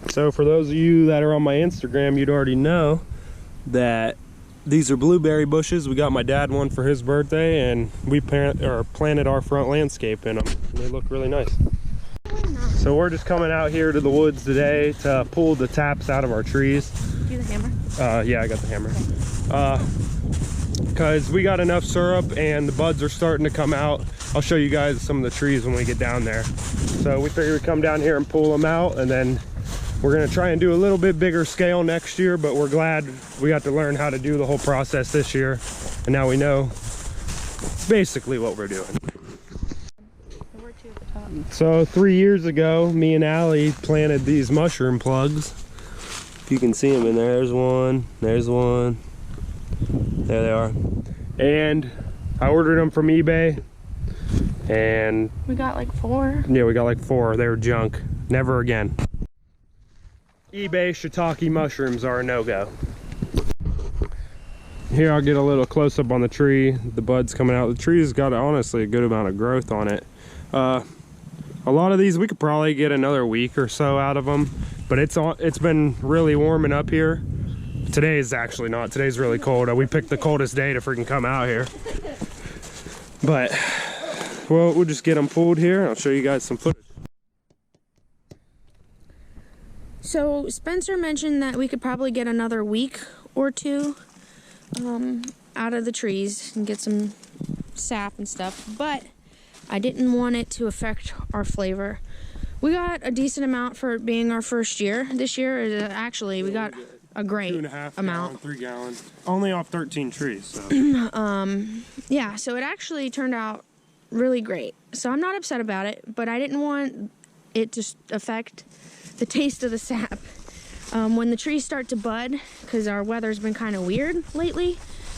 So for those of you that are on my Instagram, you'd already know that these are blueberry bushes. We got my dad one for his birthday, and we planted our front landscape in them. And they look really nice. So we're just coming out here to the woods today to pull the taps out of our trees. Do you have the hammer? Yeah, I got the hammer. Because we got enough syrup and the buds are starting to come out. I'll show you guys some of the trees when we get down there. So we figured we'd come down here and pull them out, and then we're gonna try and do a little bit bigger scale next year, but we're glad we got to learn how to do the whole process this year. And now we know basically what we're doing. So 3 years ago, me and Allie planted these mushroom plugs. If you can see them in there, there's one, there they are. And I ordered them from eBay, and we got like 4. Yeah, we got like 4. They were junk. Never again. eBay shiitake mushrooms are a no-go. Here I'll get a little close-up on the tree. The buds coming out. The tree's got honestly a good amount of growth on it. A lot of these we could probably get another week or so out of them, but it's been really warming up here. Today's actually not. Today's really cold. We picked the coldest day to freaking come out here. But well, we'll just get them pulled here. I'll show you guys some footage. So Spencer mentioned that we could probably get another week or 2 out of the trees and get some sap and stuff, but I didn't want it to affect our flavor. We got a decent amount for it being our first year. This year, actually, we got a great 2.5 amount. gallon, 3 gallons. Only off 13 trees, so. Yeah, so it actually turned out really great. So I'm not upset about it, but I didn't want it to affect the taste of the sap. When the trees start to bud, because our weather's been kind of weird lately,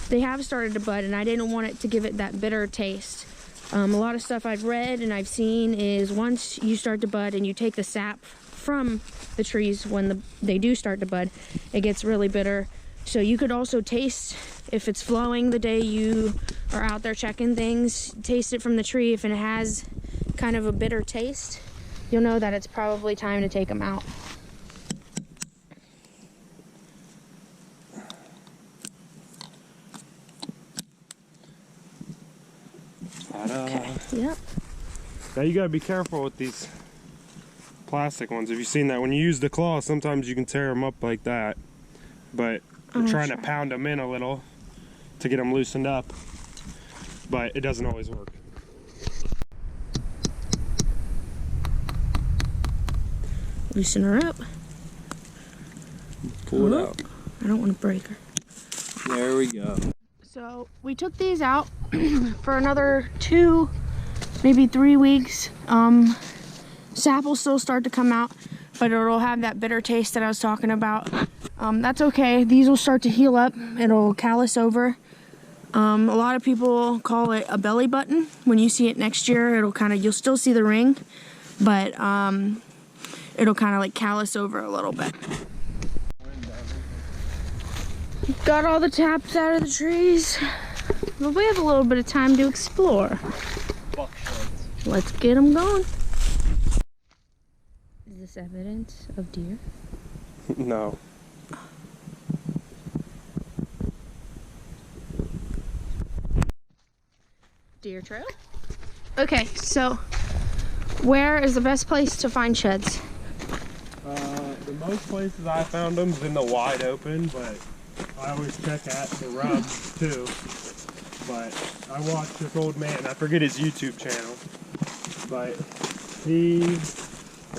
they have started to bud, and I didn't want it to give it that bitter taste. A lot of stuff I've read and I've seen is once you start to bud and you take the sap from the trees when they do start to bud, it gets really bitter. So you could also taste if it's flowing the day you are out there checking things. Taste it from the tree. If it has kind of a bitter taste, you'll know that it's probably time to take them out. Okay, yep. Now you gotta be careful with these plastic ones. Have you seen that? When you use the claw, sometimes you can tear them up like that. But we're trying to pound them in a little to get them loosened up. But it doesn't always work. Loosen her up. Pull it out. I don't want to break her. There we go. So we took these out for another 2, maybe 3 weeks. Sap will still start to come out, but it'll have that bitter taste that I was talking about. That's okay. These will start to heal up. It'll callus over. A lot of people call it a belly button. When you see it next year, you'll still see the ring, but it'll kind of like callus over a little bit. Got all the taps out of the trees, but we have a little bit of time to explore. Bucksheds. Let's get them going. Is this evidence of deer? No. Deer trail? Okay, so where is the best place to find sheds? The most places I found them is in the wide open, but I always check at the rubs too. But I watched this old man, I forget his YouTube channel, but he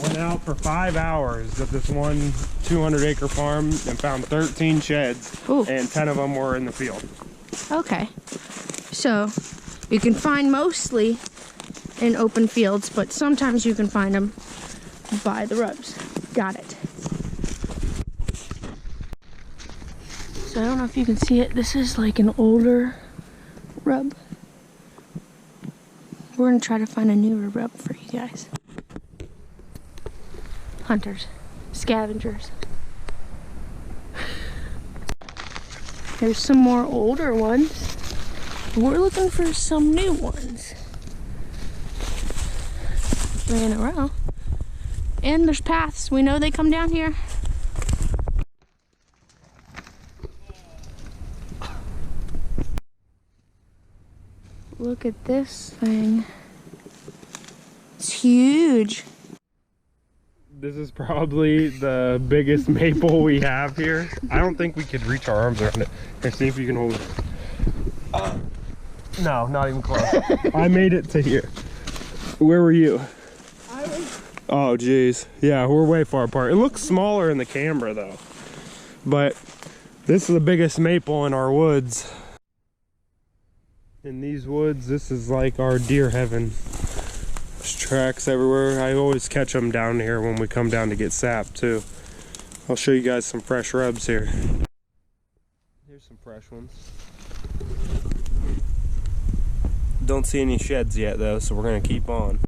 went out for 5 hours at this one 200-acre farm and found 13 sheds. Ooh. And 10 of them were in the field. Okay, so you can find mostly in open fields, but sometimes you can find them by the rubs. Got it. So I don't know if you can see it. This is like an older rub. We're gonna try to find a newer rub for you guys. Hunters, scavengers. There's some more older ones. We're looking for some new ones. 3 in a row. And there's paths. We know they come down here. Look at this thing. It's huge. This is probably the biggest maple we have here. I don't think we could reach our arms around it. Here, see if you can hold it. No, not even close. I made it to here. Where were you? Oh, geez. Yeah, we're way far apart. It looks smaller in the camera, though. But this is the biggest maple in our woods. In these woods, this is like our deer heaven. There's tracks everywhere. I always catch them down here when we come down to get sap, too. I'll show you guys some fresh rubs here. Here's some fresh ones. Don't see any sheds yet, though, so we're going to keep on.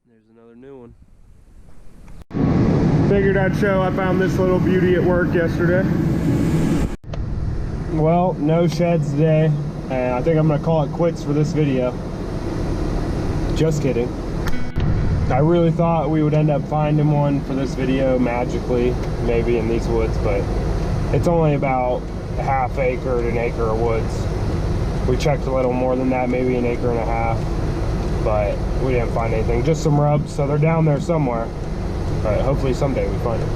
There's another new one. Figured I'd show I found this little beauty at work yesterday. Well, no sheds today, and I think I'm gonna call it quits for this video. Just kidding. I really thought we would end up finding one for this video magically, maybe in these woods, but it's only about a half acre to an acre of woods. We checked a little more than that, maybe an acre and a half, but we didn't find anything. Just some rubs, so they're down there somewhere. But hopefully someday we find it.